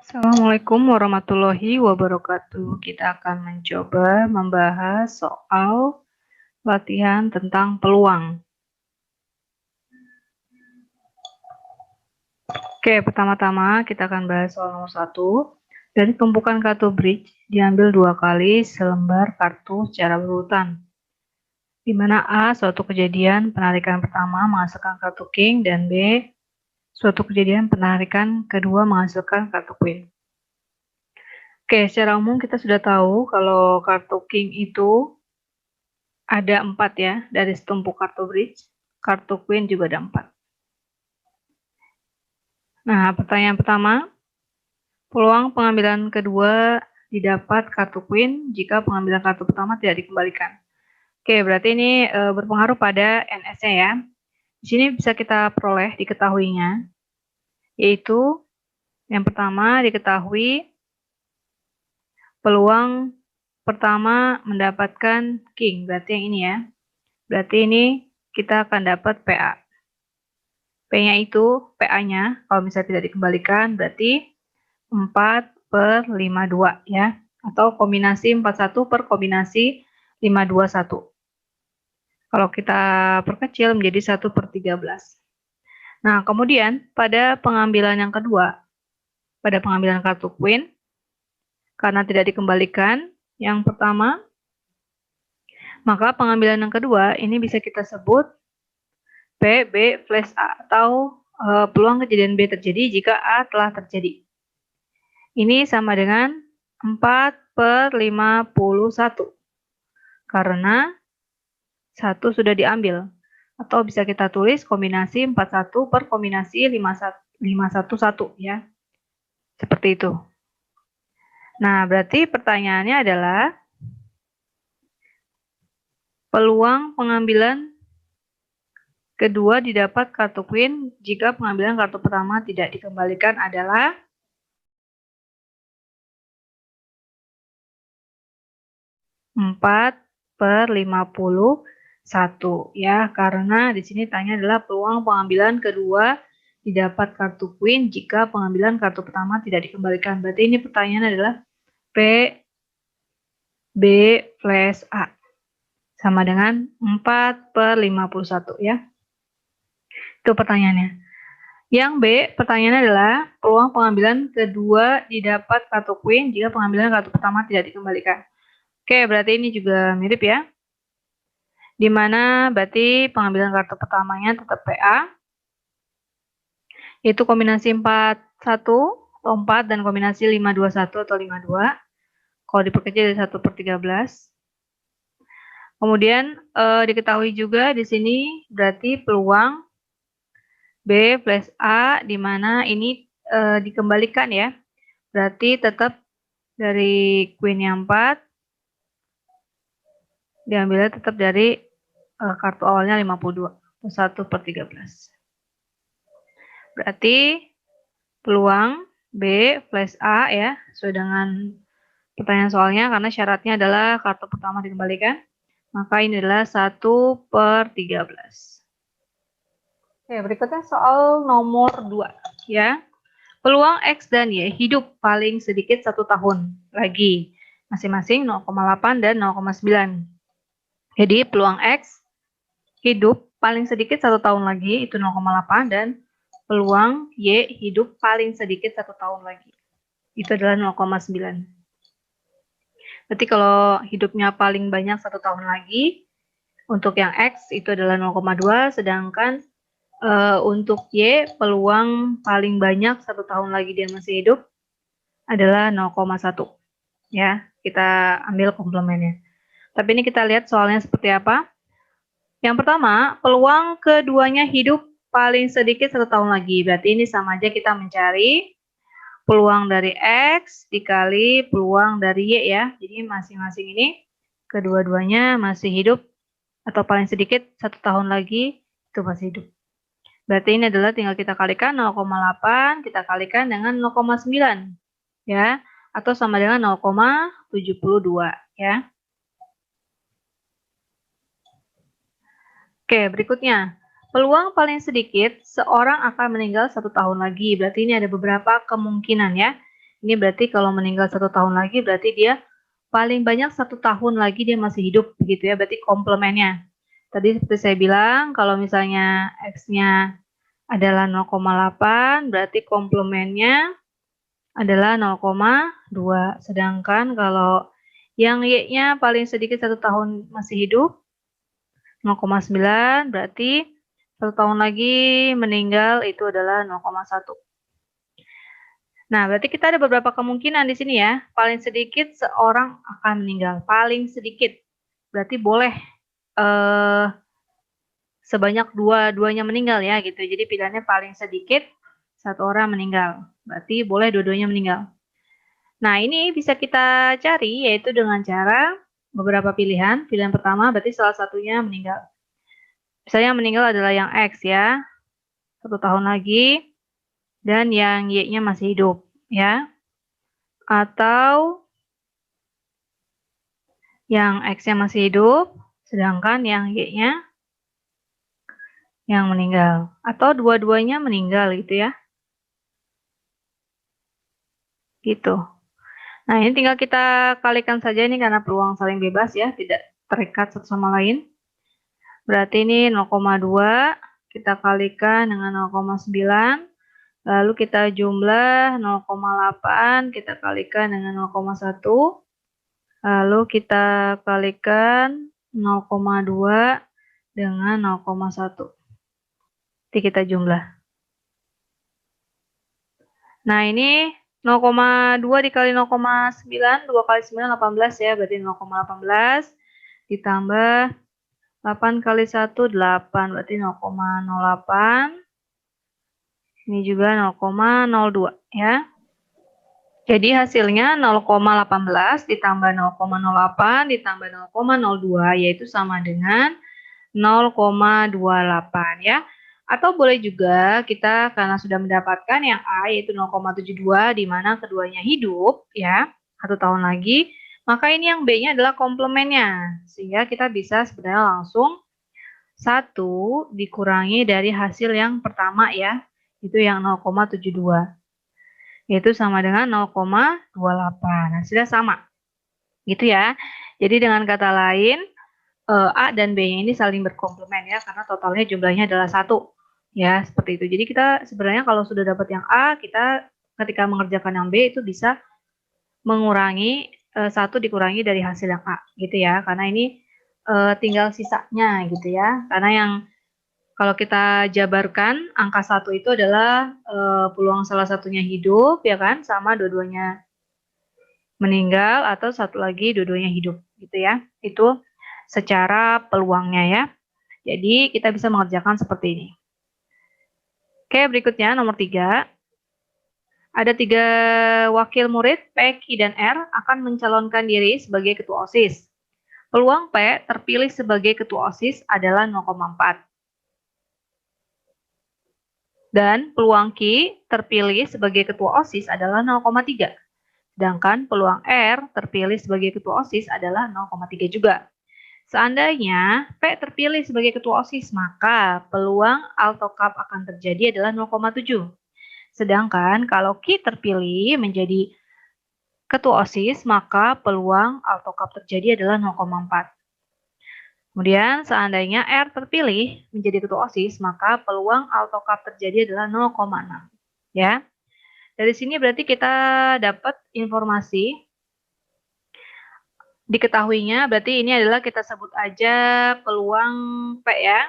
Assalamualaikum warahmatullahi wabarakatuh. Kita akan mencoba membahas soal latihan tentang peluang. Oke, pertama-tama kita akan bahas soal nomor 1. Dari tumpukan kartu bridge, diambil 2 kali selembar kartu secara berurutan. Di mana A, suatu kejadian penarikan pertama menghasilkan kartu king, dan B, suatu kejadian penarikan kedua menghasilkan kartu queen. Oke, secara umum kita sudah tahu kalau kartu king itu ada 4 ya, dari setumpuk kartu bridge. Kartu queen juga ada 4. Nah, pertanyaan pertama, peluang pengambilan kedua didapat kartu queen jika pengambilan kartu pertama tidak dikembalikan. Oke, berarti ini berpengaruh pada NS-nya ya. Di sini bisa kita peroleh diketahuinya, yaitu yang pertama diketahui peluang pertama mendapatkan king, berarti yang ini ya. Berarti ini kita akan dapat PA. P-nya itu, PA-nya, kalau misalnya tidak dikembalikan, berarti 4/52 ya. Atau kombinasi 41 per kombinasi 521. Kalau kita perkecil menjadi 1/13. Nah, kemudian pada pengambilan yang kedua, pada pengambilan kartu queen, karena tidak dikembalikan, yang pertama, maka pengambilan yang kedua ini bisa kita sebut P, B, flash A, atau peluang kejadian B terjadi jika A telah terjadi. Ini sama dengan 4/51, karena 1 sudah diambil. Atau bisa kita tulis kombinasi 41 per kombinasi 511 ya. Seperti itu. Nah, berarti pertanyaannya adalah peluang pengambilan kedua didapat kartu queen jika pengambilan kartu pertama tidak dikembalikan adalah 4/51 ya, karena di sini tanya adalah peluang pengambilan kedua didapat kartu queen jika pengambilan kartu pertama tidak dikembalikan. Berarti ini pertanyaan adalah P, B, flash A sama dengan 4/51 ya. Itu pertanyaannya. Yang B, pertanyaannya adalah peluang pengambilan kedua didapat kartu queen jika pengambilan kartu pertama tidak dikembalikan. Oke, berarti ini juga mirip ya. Di mana berarti pengambilan kartu pertamanya tetap PA, yaitu kombinasi 41 atau 4 dan kombinasi 521 atau 52. Kalau diperkecil jadi 1/13. Kemudian diketahui juga di sini berarti peluang B flash A, di mana ini dikembalikan ya. Berarti tetap dari queen yang 4, diambilnya tetap dari kartu awalnya 52, 1/13. Berarti peluang B flash A ya, sesuai dengan pertanyaan soalnya, karena syaratnya adalah kartu pertama dikembalikan, maka ini adalah 1/13. Oke, berikutnya soal nomor 2 ya. Peluang X dan Y hidup paling sedikit 1 tahun lagi, masing-masing 0,8 dan 0,9. Jadi peluang X hidup paling sedikit 1 tahun lagi, itu 0,8, dan peluang Y hidup paling sedikit 1 tahun lagi, itu adalah 0,9. Berarti kalau hidupnya paling banyak 1 tahun lagi, untuk yang X itu adalah 0,2, sedangkan untuk Y peluang paling banyak 1 tahun lagi dia masih hidup adalah 0,1 ya. Kita ambil komplemennya. Tapi ini kita lihat soalnya seperti apa. Yang pertama, peluang keduanya hidup paling sedikit 1 tahun lagi. Berarti ini sama aja kita mencari peluang dari X dikali peluang dari Y ya. Jadi masing-masing ini kedua-duanya masih hidup atau paling sedikit 1 tahun lagi itu masih hidup. Berarti ini adalah tinggal kita kalikan 0,8, kita kalikan dengan 0,9 ya, atau sama dengan 0,72 ya. Oke, berikutnya. Peluang paling sedikit seorang akan meninggal 1 tahun lagi. Berarti ini ada beberapa kemungkinan ya. Ini berarti kalau meninggal 1 tahun lagi berarti dia paling banyak 1 tahun lagi dia masih hidup begitu ya, berarti komplemennya. Tadi seperti saya bilang kalau misalnya X-nya adalah 0,8 berarti komplemennya adalah 0,2. Sedangkan kalau yang Y-nya paling sedikit 1 tahun masih hidup 0,9 berarti 1 tahun lagi meninggal itu adalah 0,1. Nah, berarti kita ada beberapa kemungkinan di sini ya. Paling sedikit seorang akan meninggal, paling sedikit. Berarti boleh eh, sebanyak dua-duanya meninggal ya gitu. Jadi pilihannya paling sedikit satu orang meninggal. Berarti boleh dua-duanya meninggal. Nah, ini bisa kita cari yaitu dengan cara beberapa pilihan. Pilihan pertama berarti salah satunya meninggal. Misalnya yang meninggal adalah yang X ya, 1 tahun lagi, dan yang Y-nya masih hidup ya. Atau yang X-nya masih hidup, sedangkan yang Y-nya yang meninggal. Atau dua-duanya meninggal gitu ya. Gitu. Nah, ini tinggal kita kalikan saja ini karena peluang saling bebas ya, tidak terikat satu sama lain. Berarti ini 0,2 kita kalikan dengan 0,9, lalu kita jumlah 0,8 kita kalikan dengan 0,1, lalu kita kalikan 0,2 dengan 0,1. Nanti kita jumlah. Nah, ini 0,2 dikali 0,9, 2 kali 9, 18 ya, berarti 0,18 ditambah 8 kali 1, 8, berarti 0,08. Ini juga 0,02 ya. Jadi hasilnya 0,18 ditambah 0,08 ditambah 0,02 yaitu sama dengan 0,28 ya. Atau boleh juga kita karena sudah mendapatkan yang A yaitu 0,72 di mana keduanya hidup ya, 1 tahun lagi, maka ini yang B-nya adalah komplemennya. Sehingga kita bisa sebenarnya langsung 1 dikurangi dari hasil yang pertama ya, itu yang 0,72. Yaitu sama dengan 0,28. Hasilnya sama. Gitu ya. Jadi dengan kata lain A dan B-nya ini saling berkomplement ya, karena totalnya jumlahnya adalah 1. Ya, seperti itu. Jadi kita sebenarnya kalau sudah dapat yang A, kita ketika mengerjakan yang B itu bisa mengurangi 1 dikurangi dari hasil yang A, gitu ya. Karena ini tinggal sisanya gitu ya. Karena yang kalau kita jabarkan angka 1 itu adalah peluang salah satunya hidup ya kan, sama dua-duanya meninggal atau satu lagi dua-duanya hidup gitu ya. Itu secara peluangnya ya. Jadi kita bisa mengerjakan seperti ini. Oke, berikutnya nomor 3. Ada 3 wakil murid, P, Q, dan R akan mencalonkan diri sebagai ketua OSIS. Peluang P terpilih sebagai ketua OSIS adalah 0,4. Dan peluang Q terpilih sebagai ketua OSIS adalah 0,3. Sedangkan peluang R terpilih sebagai ketua OSIS adalah 0,3 juga. Seandainya P terpilih sebagai ketua OSIS, maka peluang AltoCup akan terjadi adalah 0,7. Sedangkan kalau Q terpilih menjadi ketua OSIS, maka peluang AltoCup terjadi adalah 0,4. Kemudian seandainya R terpilih menjadi ketua OSIS, maka peluang AltoCup terjadi adalah 0,6. Ya. Dari sini berarti kita dapat informasi diketahuinya, berarti ini adalah kita sebut aja peluang P ya.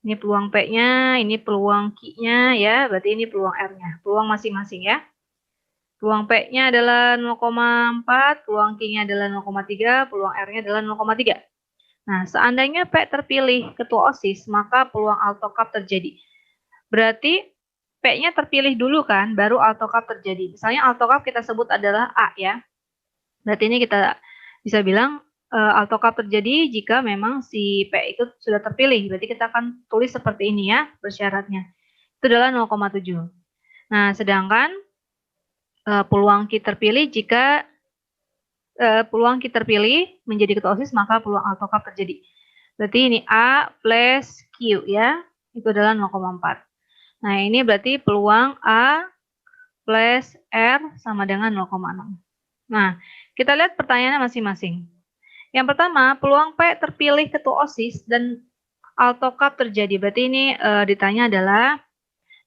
Ini peluang P-nya, ini peluang Q-nya ya, berarti ini peluang R-nya, peluang masing-masing ya. Peluang P-nya adalah 0,4, peluang Q-nya adalah 0,3, peluang R-nya adalah 0,3. Nah, seandainya P terpilih ketua OSIS, maka peluang AltoCup terjadi. Berarti P-nya terpilih dulu kan, baru AltoCup terjadi. Misalnya AltoCup kita sebut adalah A ya. Berarti ini kita bisa bilang AltoCup terjadi jika memang si P itu sudah terpilih. Berarti kita akan tulis seperti ini ya bersyaratnya. Itu adalah 0,7. Nah, sedangkan peluang Q terpilih jika peluang Q terpilih menjadi ketua OSIS, maka peluang AltoCup terjadi. Berarti ini A plus Q ya, itu adalah 0,4. Nah, ini berarti peluang A plus R sama dengan 0,6. Nah, kita lihat pertanyaannya masing-masing. Yang pertama, peluang P terpilih ketua OSIS dan AutoCAD terjadi. Berarti ini ditanya adalah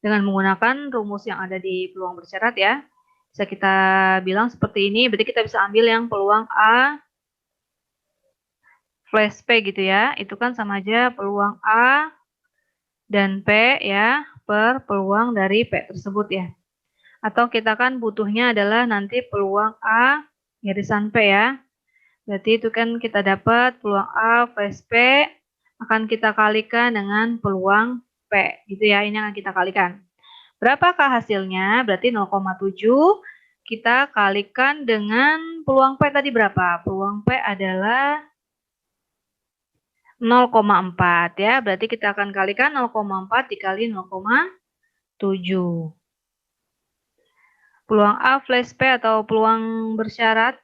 dengan menggunakan rumus yang ada di peluang bersyarat ya. Bisa kita bilang seperti ini, berarti kita bisa ambil yang peluang A flash P gitu ya. Itu kan sama aja peluang A dan P ya per peluang dari P tersebut ya. Atau kita kan butuhnya adalah nanti peluang A irisan P ya. Berarti itu kan kita dapat peluang A flash P akan kita kalikan dengan peluang P gitu ya. Ini akan kita kalikan. Berapakah hasilnya? Berarti 0,7 kita kalikan dengan peluang P tadi berapa? Peluang P adalah 0,4 ya. Berarti kita akan kalikan 0,4 dikali 0,7. Peluang A flash P atau peluang bersyarat.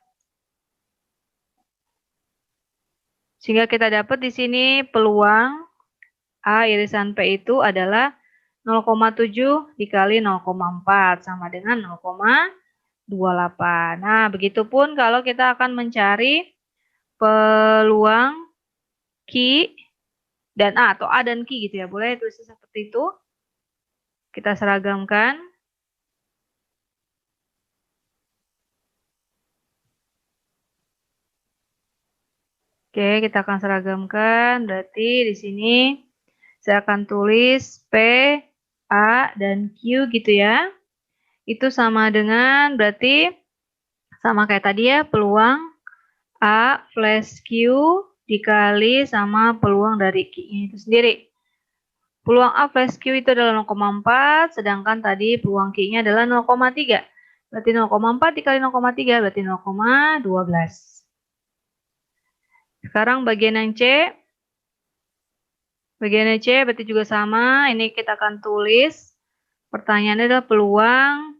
Sehingga kita dapat di sini peluang A irisan P itu adalah 0,7 dikali 0,4 sama dengan 0,28. Nah, begitupun kalau kita akan mencari peluang Q dan A atau A dan Q gitu ya. Boleh tulis seperti itu. Kita seragamkan. Oke, kita akan seragamkan. Berarti di sini saya akan tulis P, A, dan Q gitu ya. Itu sama dengan berarti sama kayak tadi ya, peluang A flash Q dikali sama peluang dari Q itu sendiri. Peluang A flash Q itu adalah 0,4, sedangkan tadi peluang Q-nya adalah 0,3. Berarti 0,4 dikali 0,3 berarti 0,12. Sekarang bagian yang C. Bagian yang C berarti juga sama. Ini kita akan tulis. Pertanyaannya adalah peluang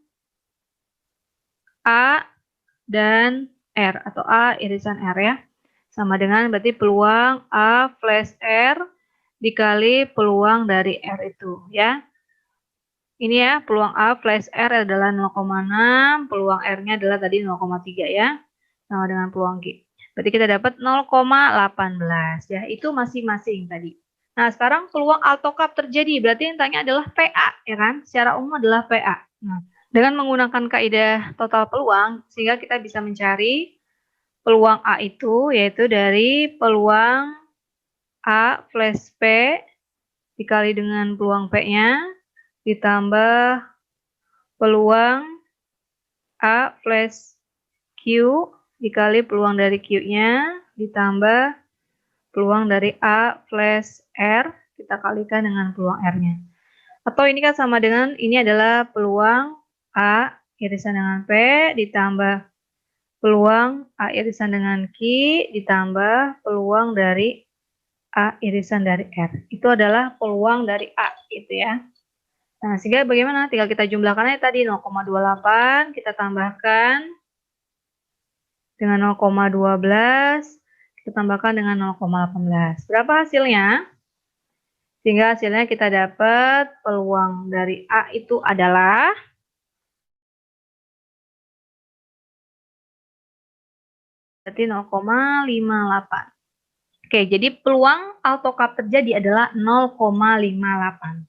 A dan R atau A irisan R ya. Sama dengan berarti peluang A flash R dikali peluang dari R itu ya. Ini ya, peluang A flash R adalah 0,6, peluang R-nya adalah tadi 0,3 ya. Sama dengan peluang Q. Berarti kita dapat 0,18 ya. Itu masing-masing tadi. Nah, sekarang peluang AutoCAD terjadi. Berarti yang tanya adalah PA ya kan? Secara umum adalah PA. Nah, dengan menggunakan kaidah total peluang sehingga kita bisa mencari peluang A itu yaitu dari peluang A flash P dikali dengan peluang P-nya ditambah peluang A flash Q dikali peluang dari Q-nya ditambah peluang dari A flash R kita kalikan dengan peluang R-nya. Atau ini kan sama dengan ini adalah peluang A irisan dengan P ditambah peluang A irisan dengan Q ditambah peluang dari A irisan dari R. Itu adalah peluang dari A gitu ya. Nah, sehingga bagaimana? Tinggal kita jumlahkan aja tadi 0,28 kita tambahkan dengan 0,12 kita tambahkan dengan 0,18. Berapa hasilnya? Sehingga hasilnya kita dapat peluang dari A itu adalah berarti 0,58. Oke, jadi peluang AutoCAD terjadi adalah 0,58.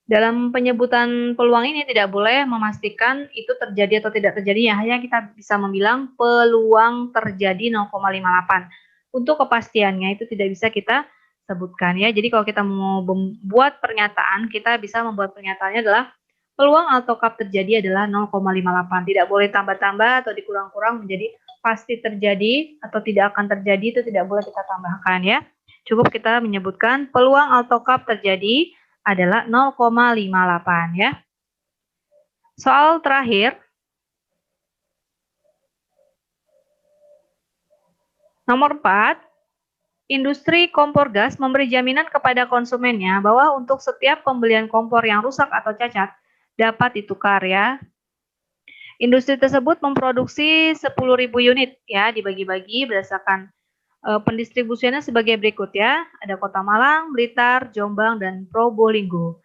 Dalam penyebutan peluang ini tidak boleh memastikan itu terjadi atau tidak terjadi ya, hanya kita bisa membilang peluang terjadi 0,58. Untuk kepastiannya itu tidak bisa kita sebutkan ya. Jadi kalau kita mau membuat pernyataan, kita bisa membuat pernyataannya adalah peluang AutoCAD terjadi adalah 0,58. Tidak boleh tambah-tambah atau dikurang-kurang menjadi pasti terjadi atau tidak akan terjadi, itu tidak boleh kita tambahkan ya. Cukup kita menyebutkan peluang AutoCAD terjadi adalah 0,58 ya. Soal terakhir. Nomor 4. Industri kompor gas memberi jaminan kepada konsumennya bahwa untuk setiap pembelian kompor yang rusak atau cacat dapat ditukar ya. Industri tersebut memproduksi 10.000 unit ya, dibagi-bagi berdasarkan pendistribusiannya sebagai berikut ya. Ada Kota Malang, Blitar, Jombang, dan Probolinggo.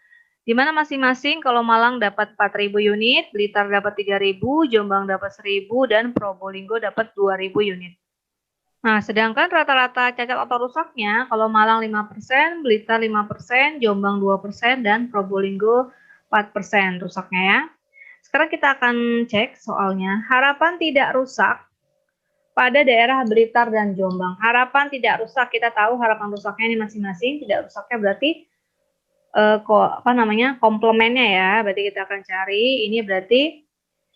Di mana masing-masing kalau Malang dapat 4.000 unit, Blitar dapat 3.000, Jombang dapat 1.000, dan Probolinggo dapat 2.000 unit. Nah, sedangkan rata-rata cacat atau rusaknya, kalau Malang 5%, Blitar 5%, Jombang 2%, dan Probolinggo 4% rusaknya ya. Sekarang kita akan cek soalnya. Harapan tidak rusak pada daerah Blitar dan Jombang. Harapan tidak rusak, kita tahu harapan rusaknya ini masing-masing. Tidak rusaknya berarti komplemennya ya. Berarti kita akan cari. Ini berarti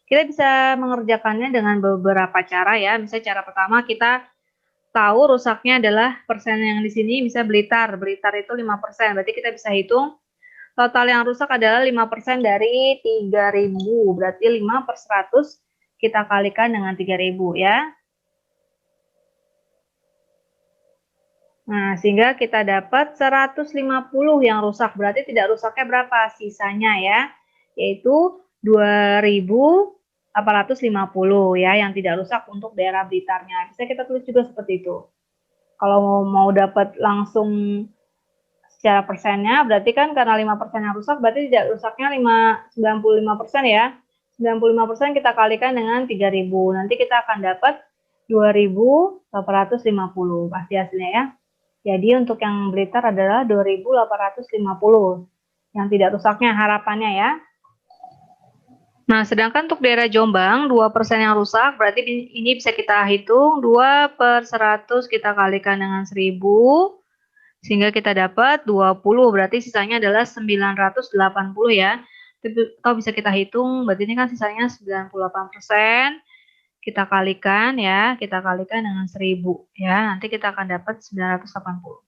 kita bisa mengerjakannya dengan beberapa cara ya. Misalnya cara pertama kita tahu rusaknya adalah persen yang di sini bisa Blitar. Blitar itu 5%. Berarti kita bisa hitung total yang rusak adalah 5% dari 3.000. Berarti 5/100 kita kalikan dengan 3.000 ya. Nah, sehingga kita dapat 150 yang rusak. Berarti tidak rusaknya berapa? Sisanya ya. Yaitu 2.850 ya yang tidak rusak untuk daerah Blitarnya. Bisa kita tulis juga seperti itu. Kalau mau dapat langsung secara persennya, berarti kan karena 5% yang rusak, berarti tidak rusaknya 95% ya. 95% kita kalikan dengan 3.000. Nanti kita akan dapat 2.850 pasti hasilnya ya. Jadi untuk yang Blitar adalah 2.850 yang tidak rusaknya harapannya ya. Nah, sedangkan untuk daerah Jombang 2% yang rusak, berarti ini bisa kita hitung 2/100 kita kalikan dengan 1.000 sehingga kita dapat 20, berarti sisanya adalah 980 ya. Atau bisa kita hitung, berarti ini kan sisanya 98%. Kita kalikan ya, kita kalikan dengan 1.000 ya. Nanti kita akan dapat 980.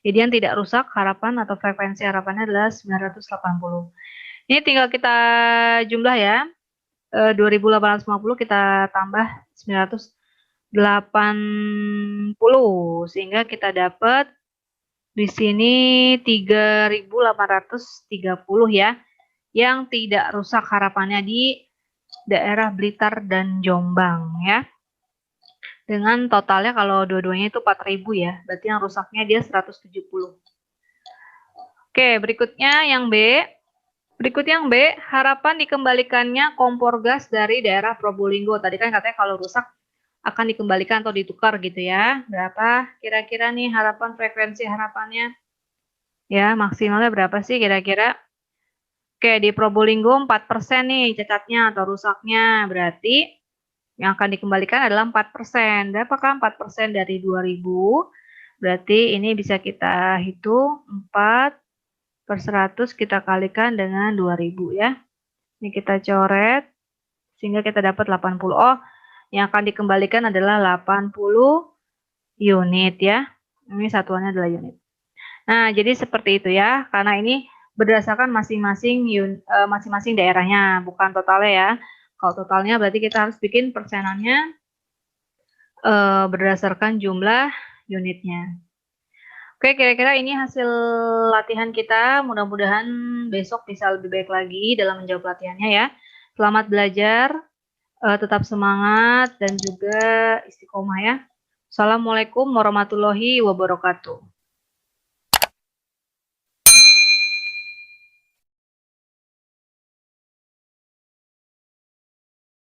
Jadi yang tidak rusak harapan atau frekuensi harapannya adalah 980. Ini tinggal kita jumlah ya. 2.850 kita tambah 980 sehingga kita dapat di sini 3.830 ya. Yang tidak rusak harapannya di daerah Blitar dan Jombang ya. Dengan totalnya kalau dua-duanya itu 4.000 ya. Berarti yang rusaknya dia 170. Oke, berikutnya yang B. Berikutnya yang B, harapan dikembalikannya kompor gas dari daerah Probolinggo. Tadi kan katanya kalau rusak akan dikembalikan atau ditukar gitu ya. Berapa kira-kira nih harapan frekuensi harapannya? Ya, maksimalnya berapa sih kira-kira? Oke, di Probolinggo 4% nih cacatnya atau rusaknya. Berarti yang akan dikembalikan adalah 4%. Berapakah 4% dari 2.000? Berarti ini bisa kita hitung 4/100 kita kalikan dengan 2.000 ya. Ini kita coret sehingga kita dapat 80. Oh, yang akan dikembalikan adalah 80 unit ya. Ini satuannya adalah unit. Nah, jadi seperti itu ya. Karena ini berdasarkan masing-masing daerahnya, bukan totalnya ya. Kalau totalnya berarti kita harus bikin persenannya berdasarkan jumlah unitnya. Oke, kira-kira ini hasil latihan kita. Mudah-mudahan besok bisa lebih baik lagi dalam menjawab latihannya ya. Selamat belajar, tetap semangat dan juga istiqomah ya. Assalamualaikum warahmatullahi wabarakatuh.